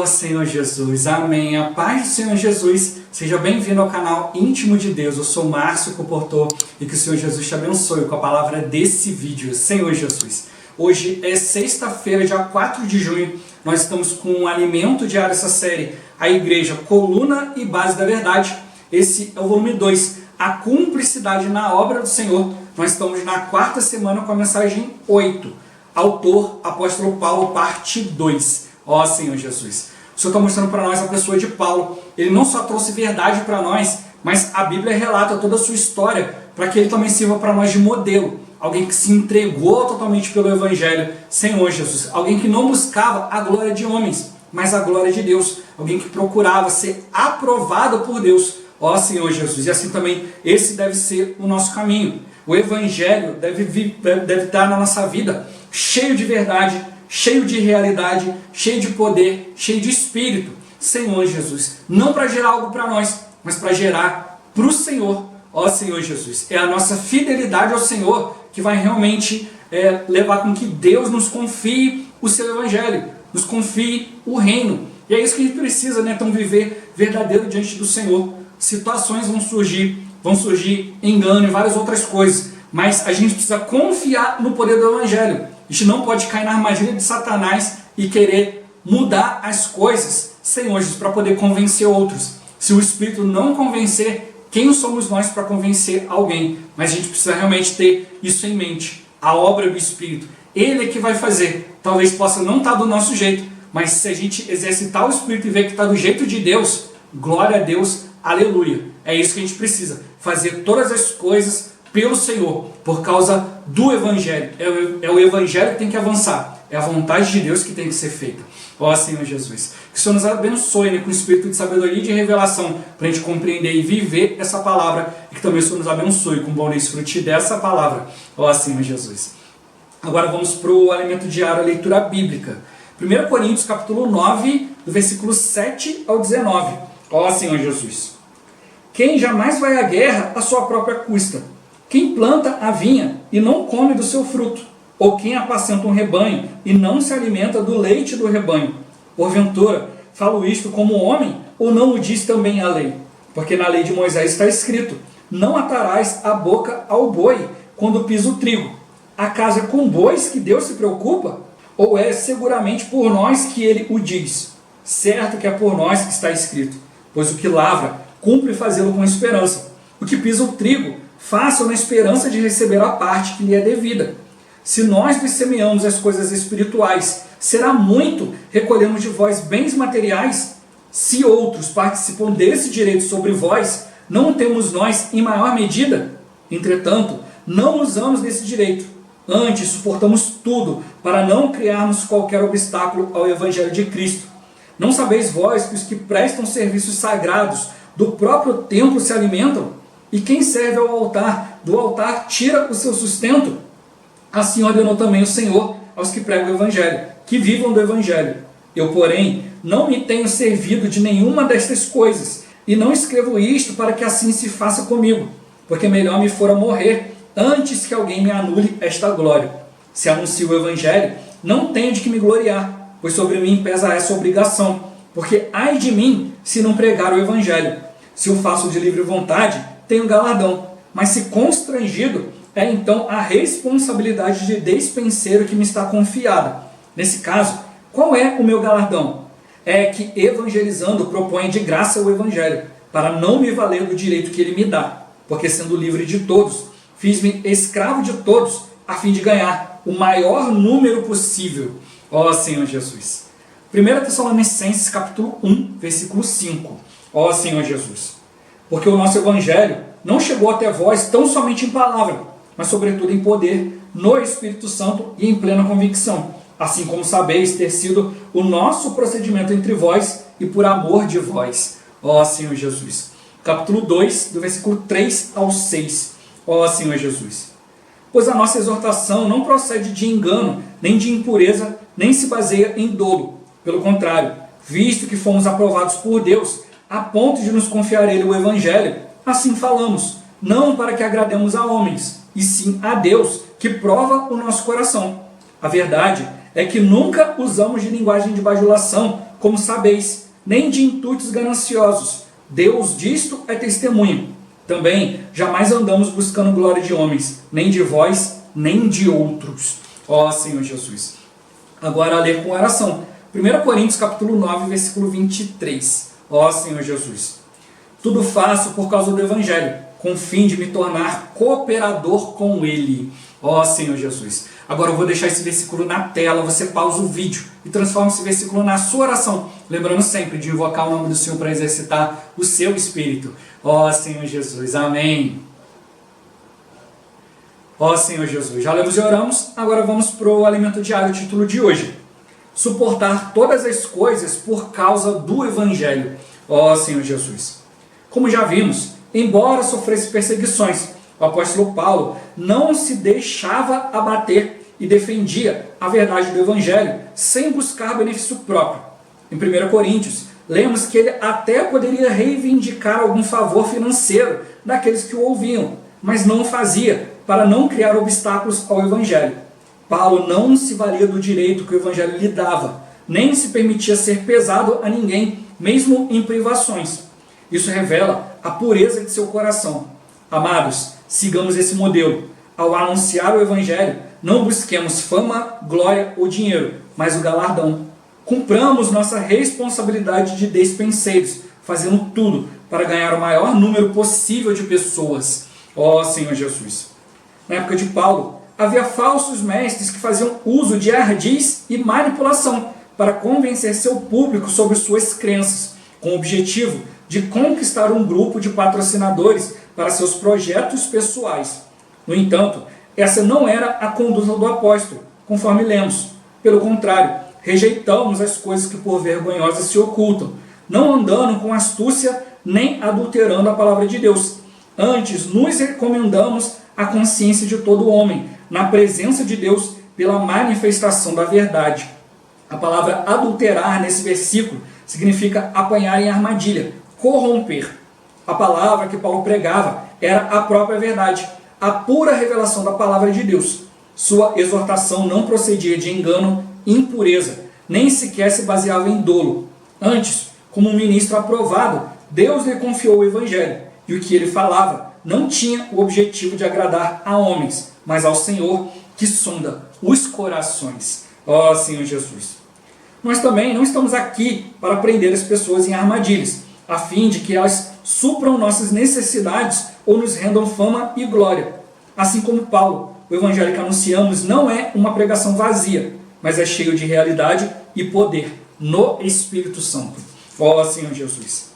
Oh Senhor Jesus, amém. A paz do Senhor Jesus, seja bem-vindo ao canal Íntimo de Deus. Eu sou Márcio Comportor e que o Senhor Jesus te abençoe com a palavra desse vídeo. Senhor Jesus, hoje é sexta-feira, dia 4 de junho, nós estamos com um alimento diário, essa série, a Igreja, Coluna e Base da Verdade. Esse é o volume 2, a cumplicidade na obra do Senhor. Nós estamos na quarta semana com a mensagem 8, autor, apóstolo Paulo, parte 2. Ó Senhor Jesus, o Senhor está mostrando para nós a pessoa de Paulo. Ele não só trouxe verdade para nós, mas a Bíblia relata toda a sua história para que ele também sirva para nós de modelo. Alguém que se entregou totalmente pelo Evangelho, Senhor Jesus. Alguém que não buscava a glória de homens, mas a glória de Deus. Alguém que procurava ser aprovado por Deus. Ó Senhor Jesus, e assim também esse deve ser o nosso caminho. O Evangelho deve estar na nossa vida cheio de verdade, cheio de realidade, cheio de poder, cheio de espírito, Senhor Jesus. Não para gerar algo para nós, mas para gerar para o Senhor, ó Senhor Jesus. É a nossa fidelidade ao Senhor que vai realmente levar com que Deus nos confie o seu Evangelho, nos confie o reino. E é isso que a gente precisa, né? Então viver verdadeiro diante do Senhor. Situações vão surgir engano e várias outras coisas, mas a gente precisa confiar no poder do Evangelho. A gente não pode cair na armadilha de Satanás e querer mudar as coisas, Senhor Jesus, para poder convencer outros. Se o Espírito não convencer, quem somos nós para convencer alguém? Mas a gente precisa realmente ter isso em mente. A obra do Espírito, Ele é que vai fazer. Talvez possa não estar do nosso jeito, mas se a gente exercitar o Espírito e ver que está do jeito de Deus, glória a Deus, aleluia. É isso que a gente precisa, fazer todas as coisas pelo Senhor, por causa do Evangelho. É o Evangelho que tem que avançar. É a vontade de Deus que tem que ser feita. Ó Senhor Jesus. Que o Senhor nos abençoe, né, com o espírito de sabedoria e de revelação, para a gente compreender e viver essa palavra. E que também o Senhor nos abençoe com o bom desfrute dessa palavra. Ó Senhor Jesus. Agora vamos para o alimento diário, a leitura bíblica. 1 Coríntios capítulo 9, do versículo 7 ao 19. Ó Senhor Jesus. Quem jamais vai à guerra à sua própria custa? Quem planta a vinha e não come do seu fruto? Ou quem apacenta um rebanho e não se alimenta do leite do rebanho? Porventura, falo isto como homem, ou não o diz também a lei? Porque na lei de Moisés está escrito: não atarás a boca ao boi quando pisa o trigo. Acaso é com bois que Deus se preocupa? Ou é seguramente por nós que ele o diz? Certo que é por nós que está escrito, pois o que lavra, cumpre fazê-lo com esperança. O que pisa o trigo, faça na esperança de receber a parte que lhe é devida. Se nós lhe semeamos as coisas espirituais, será muito recolhemos de vós bens materiais? Se outros participam desse direito sobre vós, não temos nós em maior medida? Entretanto, não usamos desse direito. Antes, suportamos tudo, para não criarmos qualquer obstáculo ao Evangelho de Cristo. Não sabeis vós que os que prestam serviços sagrados do próprio templo se alimentam? E quem serve ao altar, do altar tira o seu sustento? Assim ordenou também o Senhor aos que pregam o Evangelho, que vivam do Evangelho. Eu, porém, não me tenho servido de nenhuma destas coisas, e não escrevo isto para que assim se faça comigo, porque melhor me fora morrer, antes que alguém me anule esta glória. Se anuncio o Evangelho, não tenho de que me gloriar, pois sobre mim pesa essa obrigação, porque ai de mim se não pregar o Evangelho. Se o faço de livre vontade, tenho galardão, mas se constrangido, é então a responsabilidade de despenseiro que me está confiada. Nesse caso, qual é o meu galardão? É que evangelizando proponho de graça o Evangelho, para não me valer do direito que ele me dá, porque sendo livre de todos, fiz-me escravo de todos, a fim de ganhar o maior número possível. Ó Senhor Jesus. 1 Tessalonicenses capítulo 1, versículo 5. Ó Senhor Jesus. Porque o nosso Evangelho não chegou até vós tão somente em palavra, mas sobretudo em poder, no Espírito Santo e em plena convicção, assim como sabeis ter sido o nosso procedimento entre vós e por amor de vós. Ó Senhor Jesus. Capítulo 2, do versículo 3 ao 6. Ó Senhor Jesus. Pois a nossa exortação não procede de engano, nem de impureza, nem se baseia em dolo. Pelo contrário, visto que fomos aprovados por Deus, a ponto de nos confiar ele o Evangelho, assim falamos, não para que agrademos a homens, e sim a Deus, que prova o nosso coração. A verdade é que nunca usamos de linguagem de bajulação, como sabeis, nem de intuitos gananciosos. Deus disto é testemunha. Também jamais andamos buscando glória de homens, nem de vós, nem de outros. Ó Senhor Jesus. Agora a ler com oração. 1 Coríntios capítulo 9, versículo 23. Ó Senhor Jesus. Tudo faço por causa do Evangelho, com o fim de me tornar cooperador com ele. Ó Senhor Jesus. Agora eu vou deixar esse versículo na tela, você pausa o vídeo e transforma esse versículo na sua oração. Lembrando sempre de invocar o nome do Senhor para exercitar o seu espírito. Ó Senhor Jesus. Amém. Ó Senhor Jesus. Já lemos e oramos, agora vamos para o alimento diário, o título de hoje. Suportar todas as coisas por causa do Evangelho. Ó Senhor Jesus. Como já vimos, embora sofresse perseguições, o apóstolo Paulo não se deixava abater e defendia a verdade do Evangelho sem buscar benefício próprio. Em 1 Coríntios, lemos que ele até poderia reivindicar algum favor financeiro daqueles que o ouviam, mas não o fazia para não criar obstáculos ao Evangelho. Paulo não se valia do direito que o Evangelho lhe dava, nem se permitia ser pesado a ninguém, mesmo em privações. Isso revela a pureza de seu coração. Amados, sigamos esse modelo. Ao anunciar o Evangelho, não busquemos fama, glória ou dinheiro, mas o galardão. Cumpramos nossa responsabilidade de despenseiros, fazendo tudo para ganhar o maior número possível de pessoas. Ó Senhor Jesus. Na época de Paulo, havia falsos mestres que faziam uso de ardis e manipulação para convencer seu público sobre suas crenças, com o objetivo de conquistar um grupo de patrocinadores para seus projetos pessoais. No entanto, essa não era a conduta do apóstolo, conforme lemos. Pelo contrário, rejeitamos as coisas que por vergonhosas se ocultam, não andando com astúcia nem adulterando a palavra de Deus. Antes, nos recomendamos a consciência de todo homem, na presença de Deus, pela manifestação da verdade. A palavra adulterar nesse versículo significa apanhar em armadilha, corromper. A palavra que Paulo pregava era a própria verdade, a pura revelação da palavra de Deus. Sua exortação não procedia de engano, impureza, nem sequer se baseava em dolo. Antes, como um ministro aprovado, Deus lhe confiou o Evangelho, e o que ele falava não tinha o objetivo de agradar a homens, mas ao Senhor que sonda os corações. Ó Senhor Jesus. Nós também não estamos aqui para prender as pessoas em armadilhas, a fim de que elas supram nossas necessidades ou nos rendam fama e glória. Assim como Paulo, o evangelho que anunciamos não é uma pregação vazia, mas é cheio de realidade e poder no Espírito Santo. Ó Senhor Jesus.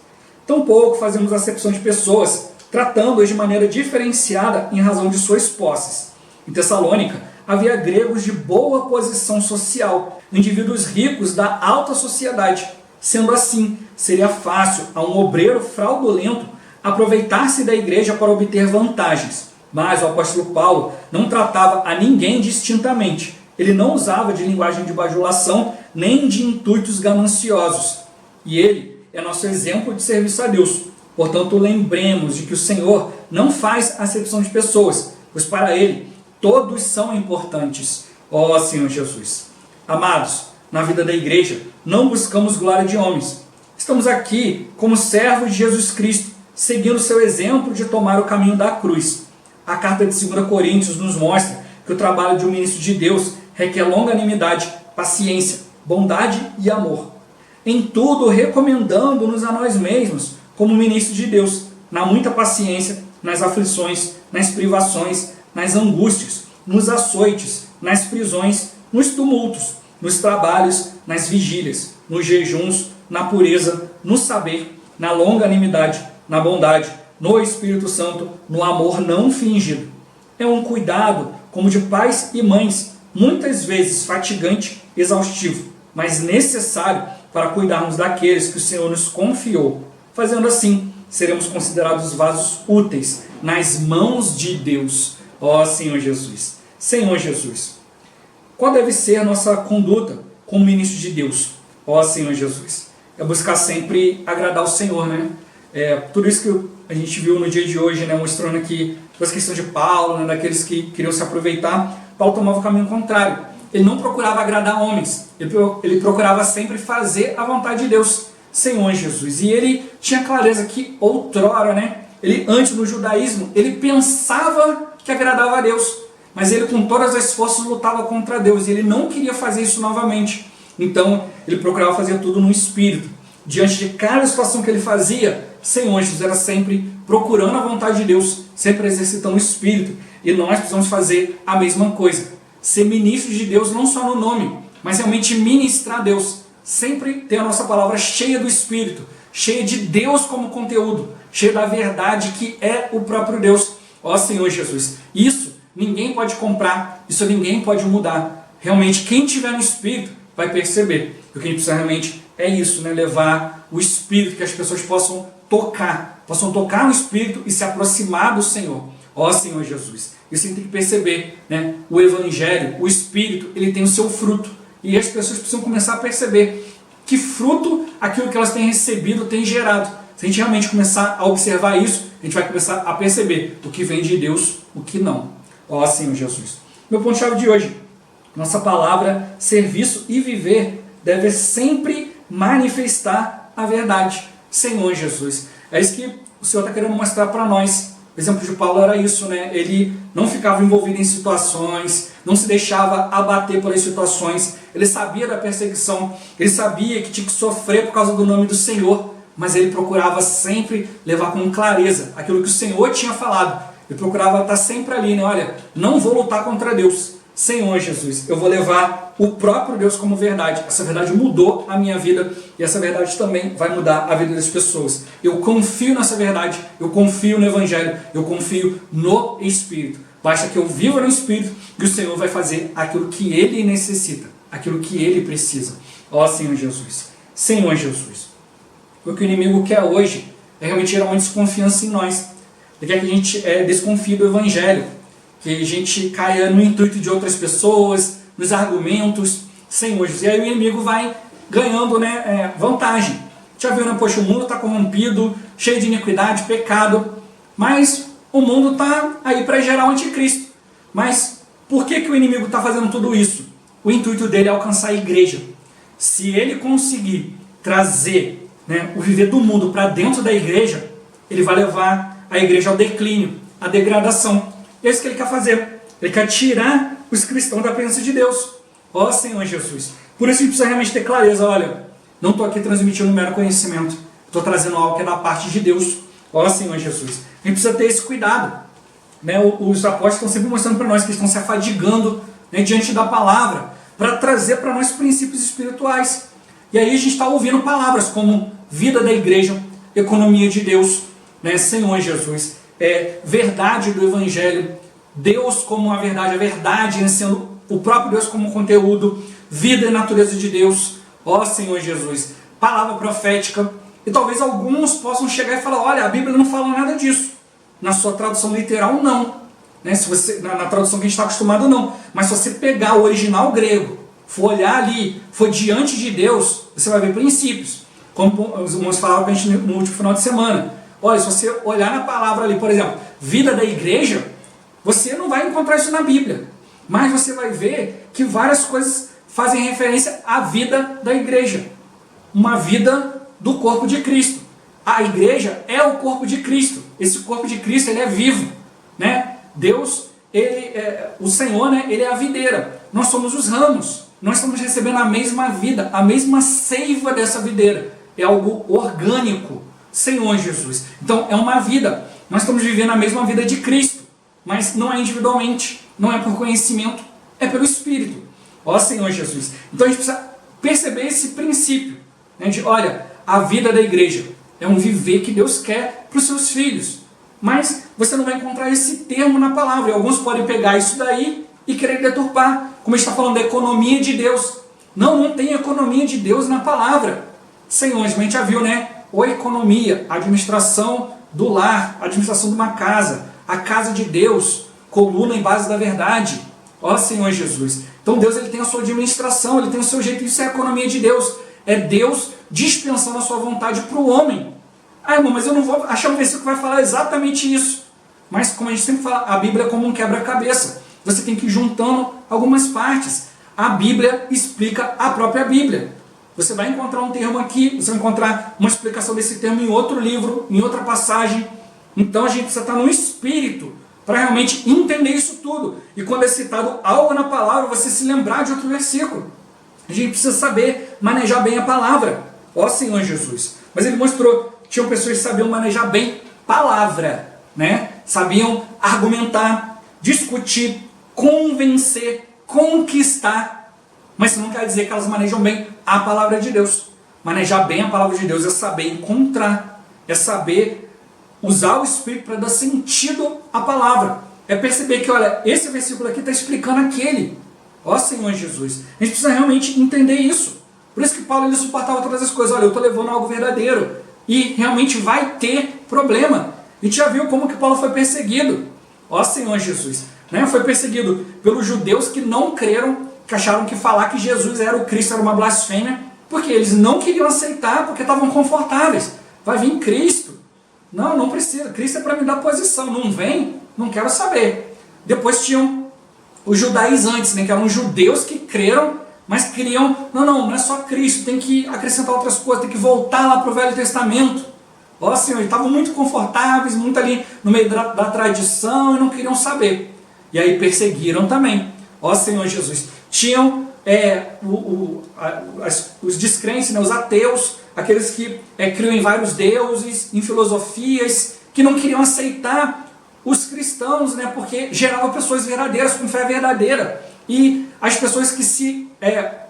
Tampouco fazemos acepção de pessoas, tratando-as de maneira diferenciada em razão de suas posses. Em Tessalônica, havia gregos de boa posição social, indivíduos ricos da alta sociedade. Sendo assim, seria fácil a um obreiro fraudulento aproveitar-se da igreja para obter vantagens. Mas o apóstolo Paulo não tratava a ninguém distintamente. Ele não usava de linguagem de bajulação, nem de intuitos gananciosos. E ele é nosso exemplo de serviço a Deus. Portanto, lembremos de que o Senhor não faz acepção de pessoas, pois para Ele todos são importantes. Ó Senhor Jesus. Amados, na vida da igreja não buscamos glória de homens. Estamos aqui como servos de Jesus Cristo, seguindo seu exemplo de tomar o caminho da cruz. A carta de 2 Coríntios nos mostra que o trabalho de um ministro de Deus requer longanimidade, paciência, bondade e amor. Em tudo recomendando-nos a nós mesmos, como ministros de Deus, na muita paciência, nas aflições, nas privações, nas angústias, nos açoites, nas prisões, nos tumultos, nos trabalhos, nas vigílias, nos jejuns, na pureza, no saber, na longanimidade, na bondade, no Espírito Santo, no amor não fingido. É um cuidado como de pais e mães, muitas vezes fatigante, exaustivo, mas necessário para cuidarmos daqueles que o Senhor nos confiou. Fazendo assim, seremos considerados vasos úteis nas mãos de Deus. Ó Senhor Jesus. Senhor Jesus. Qual deve ser a nossa conduta como ministro de Deus? Ó Senhor Jesus. É buscar sempre agradar o Senhor, né? Tudo isso que a gente viu no dia de hoje, né? Mostrando aqui as questões de Paulo, né? Daqueles que queriam se aproveitar. Paulo tomava o caminho contrário. ele não procurava agradar homens, ele procurava sempre fazer a vontade de Deus, Senhor Jesus. E ele tinha clareza que outrora, né, ele antes do judaísmo, ele pensava que agradava a Deus, mas ele com todas as forças lutava contra Deus, e ele não queria fazer isso novamente. Então ele procurava fazer tudo no Espírito. Diante de cada situação que ele fazia, Senhor Jesus era sempre procurando a vontade de Deus, sempre exercitando o Espírito. E nós precisamos fazer a mesma coisa. Ser ministros de Deus não só no nome, mas realmente ministrar a Deus. Sempre ter a nossa palavra cheia do Espírito, cheia de Deus como conteúdo, cheia da verdade que é o próprio Deus. Ó Senhor Jesus, isso ninguém pode comprar, isso ninguém pode mudar. Realmente quem tiver no Espírito vai perceber. O que a gente precisa realmente é isso, né? Levar o Espírito, que as pessoas possam tocar no Espírito e se aproximar do Senhor. Ó Senhor Jesus, isso a gente tem que perceber, né? O Evangelho, o Espírito, ele tem o seu fruto. E as pessoas precisam começar a perceber que fruto aquilo que elas têm recebido tem gerado. Se a gente realmente começar a observar isso, a gente vai começar a perceber o que vem de Deus, o que não. Ó Senhor Jesus. Meu ponto-chave de hoje, nossa palavra, serviço e viver deve sempre manifestar a verdade. Senhor Jesus. É isso que o Senhor está querendo mostrar para nós. O exemplo de Paulo era isso, né? Ele não ficava envolvido em situações, não se deixava abater pelas situações, ele sabia da perseguição, ele sabia que tinha que sofrer por causa do nome do Senhor, mas ele procurava sempre levar com clareza aquilo que o Senhor tinha falado. Ele procurava estar sempre ali, né? Olha, não vou lutar contra Deus. Senhor Jesus, eu vou levar o próprio Deus como verdade. Essa verdade mudou a minha vida e essa verdade também vai mudar a vida das pessoas. Eu confio nessa verdade, eu confio no Evangelho, eu confio no Espírito. Basta que eu viva no Espírito e o Senhor vai fazer aquilo que Ele necessita, aquilo que Ele precisa. Ó Senhor Jesus, Senhor Jesus. O que o inimigo quer hoje é realmente gerar uma desconfiança em nós. Ele quer que a gente desconfie do Evangelho, que a gente caia no intuito de outras pessoas, nos argumentos, Senhor Jesus. E aí o inimigo vai ganhando, né, vantagem. Já viu, né? Poxa, o mundo está corrompido, cheio de iniquidade, pecado, mas o mundo está aí para gerar o anticristo. Mas por que o inimigo está fazendo tudo isso? O intuito dele é alcançar a igreja. Se ele conseguir trazer, né, o viver do mundo para dentro da igreja, ele vai levar a igreja ao declínio, à degradação. É isso que ele quer fazer. Ele quer tirar os cristãos da presença de Deus. Ó Senhor Jesus. Por isso a gente precisa realmente ter clareza. Olha, não estou aqui transmitindo um mero conhecimento. Estou trazendo algo que é da parte de Deus. Ó Senhor Jesus. A gente precisa ter esse cuidado. Né? Os apóstolos estão sempre mostrando para nós que estão se afadigando, né, diante da palavra, para trazer para nós princípios espirituais. E aí a gente está ouvindo palavras como vida da igreja, economia de Deus, né, Senhor Jesus. Verdade do Evangelho, Deus como a verdade sendo o próprio Deus como conteúdo, vida e natureza de Deus, ó Senhor Jesus, palavra profética. E talvez alguns possam chegar e falar, olha, a Bíblia não fala nada disso. Na sua tradução literal, não. Né? Se você, na tradução que a gente está acostumado, não. Mas se você pegar o original grego, for olhar ali, for diante de Deus, você vai ver princípios. Como os irmãos falaram para a gente no último final de semana. Olha, se você olhar na palavra ali, por exemplo, vida da igreja, você não vai encontrar isso na Bíblia. Mas você vai ver que várias coisas fazem referência à vida da igreja. Uma vida do corpo de Cristo. A igreja é o corpo de Cristo. Esse corpo de Cristo, ele é vivo. Né? Deus, o Senhor, né, ele é a videira. Nós somos os ramos. Nós estamos recebendo a mesma vida, a mesma seiva dessa videira. É algo orgânico. Senhor Jesus. Então é uma vida. Nós estamos vivendo a mesma vida de Cristo, mas não é individualmente, não é por conhecimento, é pelo Espírito. Ó Senhor Jesus. Então a gente precisa perceber esse princípio, né, de, olha, a vida da igreja é um viver que Deus quer para os seus filhos. Mas você não vai encontrar esse termo na palavra. E alguns podem pegar isso daí e querer deturpar. Como a gente está falando da economia de Deus. Não tem economia de Deus na palavra. Senhor, a gente já viu, né? Ou economia, administração do lar, administração de uma casa, a casa de Deus, coluna em base da verdade. Ó Senhor Jesus. Então Deus, ele tem a sua administração, ele tem o seu jeito, isso é a economia de Deus. É Deus dispensando a sua vontade para o homem. Ah, irmão, mas eu não vou achar um versículo que vai falar exatamente isso. Mas como a gente sempre fala, a Bíblia é como um quebra-cabeça. Você tem que ir juntando algumas partes. A Bíblia explica a própria Bíblia. Você vai encontrar um termo aqui, você vai encontrar uma explicação desse termo em outro livro, em outra passagem. Então a gente precisa estar no espírito para realmente entender isso tudo. E quando é citado algo na palavra, você se lembrar de outro versículo. A gente precisa saber manejar bem a palavra. Ó Senhor Jesus. Mas ele mostrou que tinham pessoas que sabiam manejar bem palavra, né? Sabiam argumentar, discutir, convencer, conquistar. Mas isso não quer dizer que elas manejam bem a palavra de Deus. Manejar bem a palavra de Deus é saber encontrar, é saber usar o Espírito para dar sentido à palavra. É perceber que, olha, esse versículo aqui está explicando aquele. Ó Senhor Jesus. A gente precisa realmente entender isso. Por isso que Paulo ele suportava todas as coisas. Olha, eu estou levando algo verdadeiro. E realmente vai ter problema. A gente já viu como que Paulo foi perseguido. Ó Senhor Jesus. Né? Foi perseguido pelos judeus que não creram, que acharam que falar que Jesus era o Cristo era uma blasfêmia, porque eles não queriam aceitar, porque estavam confortáveis. Vai vir Cristo. Não, não precisa. Cristo é para me dar posição. Não vem, não quero saber. Depois tinham os judaizantes, né, que eram judeus que creram, mas queriam, não é só Cristo, tem que acrescentar outras coisas, tem que voltar lá para o Velho Testamento. Ó Senhor, eles estavam muito confortáveis, muito ali no meio da tradição e não queriam saber. E aí perseguiram também. Ó Senhor Jesus. Tinham os descrentes, né, os ateus, aqueles que criam em vários deuses, em filosofias, que não queriam aceitar os cristãos, né, porque gerava pessoas verdadeiras, com fé verdadeira. E as pessoas que se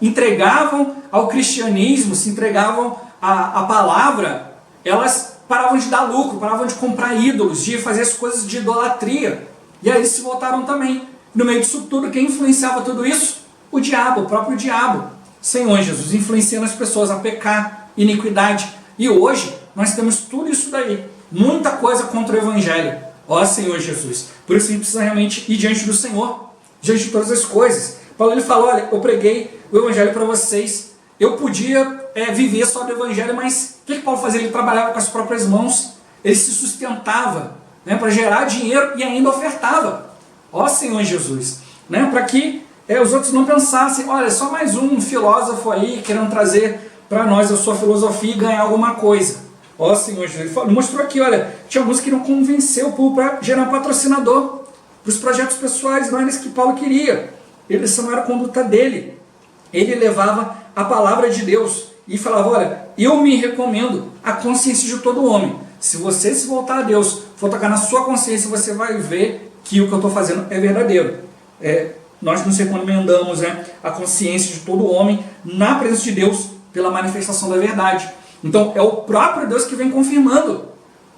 entregavam ao cristianismo, se entregavam à palavra, elas paravam de dar lucro, paravam de comprar ídolos, de fazer as coisas de idolatria. E aí eles se voltaram também. No meio disso tudo, quem influenciava tudo isso? O diabo, o próprio diabo. Senhor Jesus, influenciando as pessoas a pecar, iniquidade. E hoje nós temos tudo isso daí. Muita coisa contra o Evangelho. Ó Senhor Jesus. Por isso a gente precisa realmente ir diante do Senhor, diante de todas as coisas. Paulo ele falou, olha, eu preguei o Evangelho para vocês. Eu podia viver só do Evangelho, mas o que Paulo fazia? Ele trabalhava com as próprias mãos. Ele se sustentava, né, para gerar dinheiro e ainda ofertava. Ó Senhor Jesus. Né, para que os outros não pensassem, olha, só mais um filósofo aí querendo trazer para nós a sua filosofia e ganhar alguma coisa. Ó Senhor Jesus, ele mostrou aqui, olha, tinha alguns que não convenceu o povo para gerar um patrocinador para os projetos pessoais, não era isso que Paulo queria. Essa não era a conduta dele. Ele levava a palavra de Deus e falava, olha, eu me recomendo a consciência de todo homem. Se você se voltar a Deus, for tocar na sua consciência, você vai ver que o que eu estou fazendo é verdadeiro. Nós nos recomendamos a consciência de todo homem na presença de Deus pela manifestação da verdade. Então é o próprio Deus que vem confirmando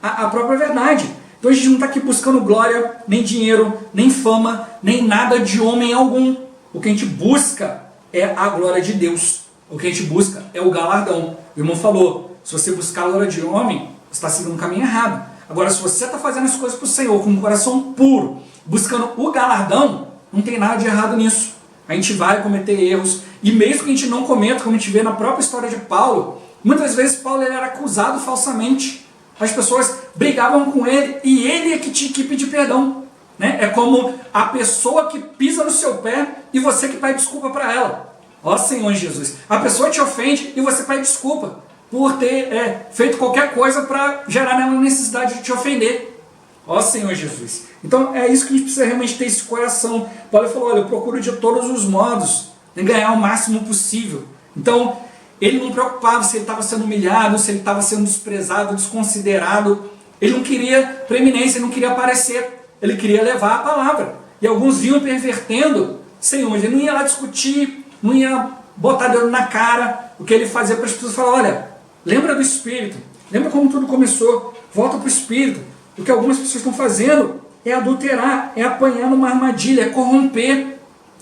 a própria verdade. Então a gente não está aqui buscando glória, nem dinheiro, nem fama, nem nada de homem algum. O que a gente busca é a glória de Deus. O que a gente busca é o galardão. O irmão falou, se você buscar a glória de homem, você está seguindo um caminho errado. Agora, se você está fazendo as coisas para o Senhor com um coração puro, buscando o galardão, não tem nada de errado nisso. A gente vai cometer erros, e mesmo que a gente não cometa, como a gente vê na própria história de Paulo, muitas vezes Paulo ele era acusado falsamente. As pessoas brigavam com ele, e ele é que tinha que pedir perdão. Né? É como a pessoa que pisa no seu pé, e você que pede desculpa para ela. Ó Senhor Jesus, a pessoa te ofende, e você pede desculpa por ter feito qualquer coisa para gerar nela a necessidade de te ofender. Ó Senhor Jesus. Então é isso que a gente precisa realmente ter esse coração. Paulo falou, olha, eu procuro de todos os modos ganhar o máximo possível. Então ele não preocupava se ele estava sendo humilhado, se ele estava sendo desprezado, desconsiderado. Ele não queria preeminência, ele não queria aparecer. Ele queria levar a palavra. E alguns vinham pervertendo. Senhor, ele não ia lá discutir, não ia botar dedo na cara. O que ele fazia para as pessoas, falar, olha, lembra do Espírito, lembra como tudo começou, volta para o Espírito. O que algumas pessoas estão fazendo é adulterar, é apanhar numa armadilha, é corromper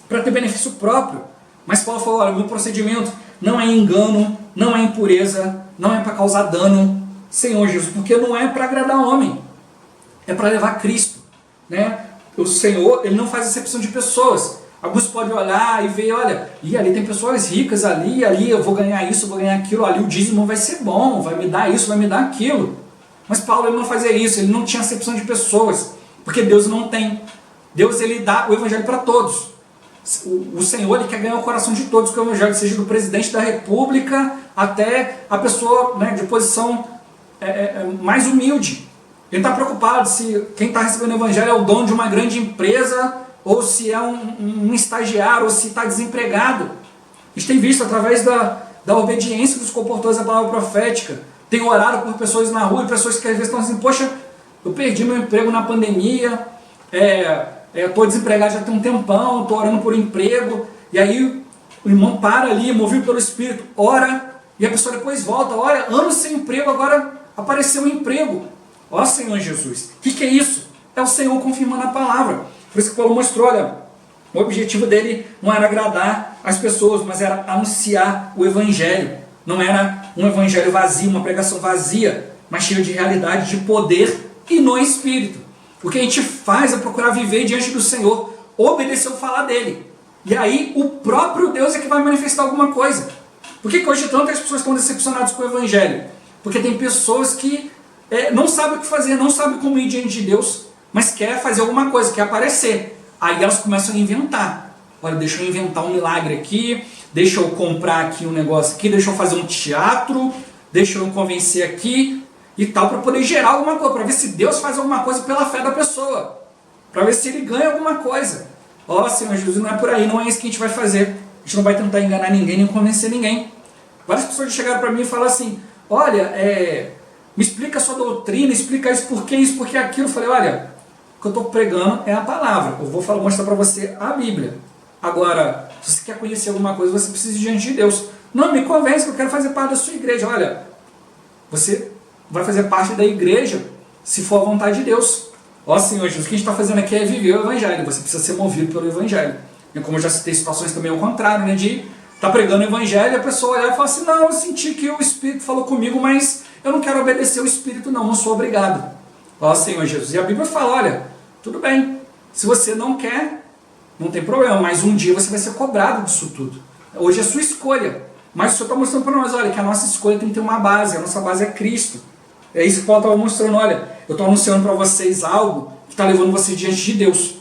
para ter benefício próprio. Mas Paulo falou, olha, o meu procedimento não é engano, não é impureza, não é para causar dano, Senhor Jesus, porque não é para agradar homem, é para levar Cristo. Né? O Senhor, ele não faz acepção de pessoas. Alguns podem olhar e ver, olha, e ali tem pessoas ricas, ali eu vou ganhar isso, eu vou ganhar aquilo, ali o dízimo vai ser bom, vai me dar isso, vai me dar aquilo. Mas Paulo ele não fazia isso, ele não tinha acepção de pessoas, porque Deus não tem. Deus ele dá o Evangelho para todos. O Senhor, ele quer ganhar o coração de todos com o evangelho, seja do presidente da república até a pessoa, né, de posição mais humilde. Ele está preocupado se quem está recebendo o evangelho é o dono de uma grande empresa, ou se é um estagiário, ou se está desempregado. A gente tem visto através da obediência dos comportadores da palavra profética. Tem orado por pessoas na rua, e pessoas que às vezes estão assim, poxa, eu perdi meu emprego na pandemia, estou desempregado já tem um tempão, estou orando por emprego, e aí o irmão para ali, movido pelo Espírito, ora, e a pessoa depois volta, olha, anos sem emprego, agora apareceu um emprego. Ó Senhor Jesus, o que é isso? É o Senhor confirmando a palavra. Por isso que Paulo mostrou, olha, o objetivo dele não era agradar as pessoas, mas era anunciar o evangelho. Não era um evangelho vazio, uma pregação vazia, mas cheio de realidade, de poder e no espírito. O que a gente faz é procurar viver diante do Senhor, obedecer o falar dele. E aí o próprio Deus é que vai manifestar alguma coisa. Por que hoje tantas pessoas estão decepcionadas com o evangelho? Porque tem pessoas que não sabem o que fazer, não sabem como ir diante de Deus, mas quer fazer alguma coisa, quer aparecer. Aí elas começam a inventar. Olha, deixa eu inventar um milagre aqui, deixa eu comprar aqui um negócio aqui, deixa eu fazer um teatro, deixa eu convencer aqui e tal, para poder gerar alguma coisa, para ver se Deus faz alguma coisa pela fé da pessoa, para ver se ele ganha alguma coisa. Ó, Senhor Jesus, não é por aí, não é isso que a gente vai fazer. A gente não vai tentar enganar ninguém, nem convencer ninguém. Várias pessoas chegaram para mim e falaram assim, olha, me explica a sua doutrina, explica isso, por que aquilo. Eu falei, olha, o que eu estou pregando é a palavra. Eu vou mostrar para você a Bíblia. Agora, se você quer conhecer alguma coisa, você precisa ir diante de Deus. Não, me convence que eu quero fazer parte da sua igreja. Olha, você vai fazer parte da igreja se for a vontade de Deus. Ó Senhor Jesus, o que a gente está fazendo aqui é viver o evangelho. Você precisa ser movido pelo evangelho. E como eu já citei situações também ao contrário, né, de estar pregando o evangelho e a pessoa olhar e falar assim, não, eu senti que o Espírito falou comigo, mas eu não quero obedecer o Espírito não sou obrigado. Ó Senhor Jesus, e a Bíblia fala, olha, tudo bem, se você não quer, não tem problema, mas um dia você vai ser cobrado disso tudo. Hoje é sua escolha, mas o Senhor está mostrando para nós, olha, que a nossa escolha tem que ter uma base, a nossa base é Cristo. É isso que Paulo estava mostrando, olha, eu estou anunciando para vocês algo que está levando vocês diante de Deus,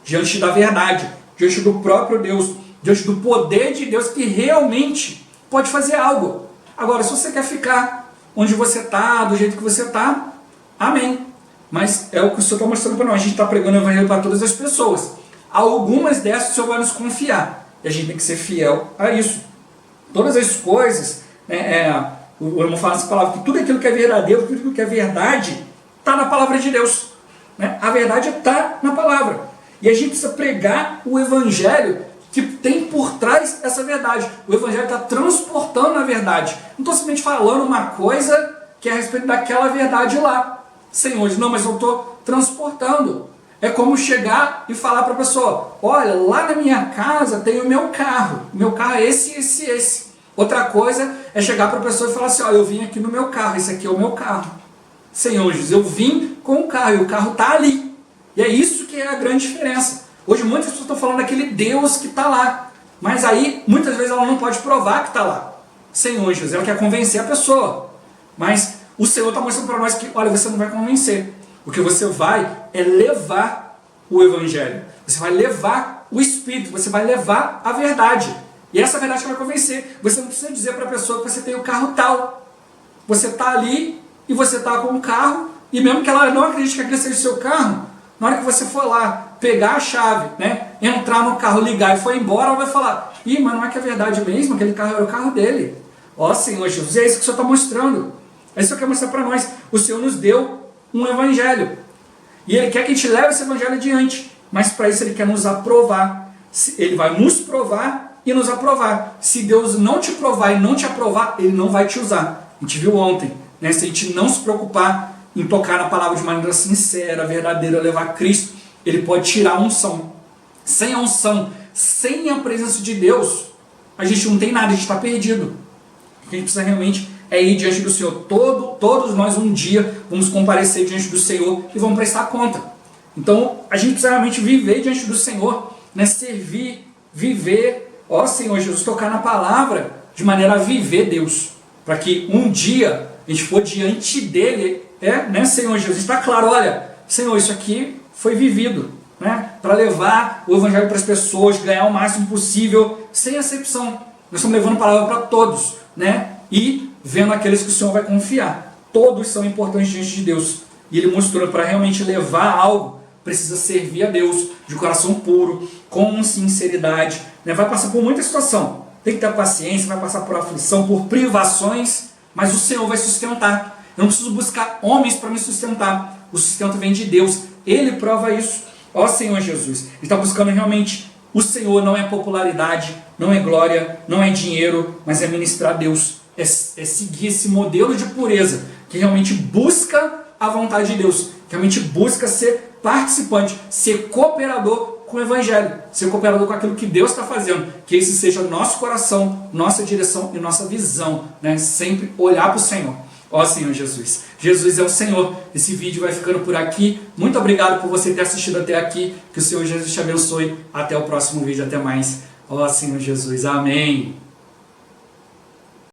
diante da verdade, diante do próprio Deus, diante do poder de Deus que realmente pode fazer algo. Agora, se você quer ficar onde você está, do jeito que você está, amém. Mas é o que o Senhor está mostrando para nós. A gente está pregando o evangelho para todas as pessoas. Algumas dessas o Senhor vai nos confiar. E a gente tem que ser fiel a isso. Todas as coisas, o irmão fala essa palavra, que tudo aquilo que é verdadeiro, tudo aquilo que é verdade, está na palavra de Deus. Né? A verdade está na palavra. E a gente precisa pregar o evangelho que tem por trás essa verdade. O evangelho está transportando a verdade. Não estou simplesmente falando uma coisa que é a respeito daquela verdade lá. Senhor, não, mas eu estou transportando. É como chegar e falar para a pessoa, olha, lá na minha casa tem o meu carro é esse. Outra coisa é chegar para a pessoa e falar assim, olha, eu vim aqui no meu carro, esse aqui é o meu carro. Senhor Jesus, eu vim com o carro e o carro está ali. E é isso que é a grande diferença. Hoje muitas pessoas estão falando daquele Deus que está lá, mas aí muitas vezes ela não pode provar que está lá. Senhor Jesus, ela quer convencer a pessoa, mas o Senhor está mostrando para nós que, olha, você não vai convencer. O que você vai é levar o evangelho. Você vai levar o Espírito, você vai levar a verdade. E essa verdade que vai convencer. Você não precisa dizer para a pessoa que você tem o carro tal. Você está ali e você está com o carro, e mesmo que ela não acredite que aquele seja o seu carro, na hora que você for lá, pegar a chave, né, entrar no carro, ligar e for embora, ela vai falar, ih, mas não é que é verdade mesmo, aquele carro era o carro dele. Ó Senhor Jesus, é isso que o Senhor está mostrando. É isso que eu quero mostrar para nós. O Senhor nos deu um evangelho. E Ele quer que a gente leve esse evangelho adiante. Mas para isso Ele quer nos aprovar. Ele vai nos provar e nos aprovar. Se Deus não te provar e não te aprovar, Ele não vai te usar. A gente viu ontem, né? Se a gente não se preocupar em tocar na palavra de maneira sincera, verdadeira, levar Cristo, Ele pode tirar a unção. Sem a unção, sem a presença de Deus, a gente não tem nada, a gente está perdido. O que a gente precisa realmente é ir diante do Senhor. Todos nós um dia vamos comparecer diante do Senhor e vamos prestar conta. Então a gente precisa realmente viver diante do Senhor, né? Servir, viver, ó Senhor Jesus, tocar na palavra de maneira a viver Deus, para que um dia a gente for diante dele, né, Senhor Jesus, está claro, olha, Senhor, isso aqui foi vivido, né, para levar o evangelho para as pessoas, ganhar o máximo possível, sem acepção. Nós estamos levando a palavra para todos, né, e vendo aqueles que o Senhor vai confiar. Todos são importantes diante de Deus. E Ele mostrou para realmente levar algo, precisa servir a Deus de coração puro, com sinceridade, né, vai passar por muita situação. Tem que ter paciência, vai passar por aflição, por privações, mas o Senhor vai sustentar. Eu não preciso buscar homens para me sustentar. O sustento vem de Deus. Ele prova isso. Ó Senhor Jesus. Ele está buscando realmente o Senhor. Não é popularidade, não é glória, não é dinheiro, mas é ministrar a Deus. É seguir esse modelo de pureza, que realmente busca a vontade de Deus, que realmente busca ser participante, ser cooperador com o Evangelho, ser cooperador com aquilo que Deus está fazendo, que esse seja nosso coração, nossa direção e nossa visão, né? Sempre olhar para o Senhor. Ó Senhor Jesus, Jesus é o Senhor. Esse vídeo vai ficando por aqui. Muito obrigado por você ter assistido até aqui, que o Senhor Jesus te abençoe. Até o próximo vídeo, até mais. Ó Senhor Jesus, amém.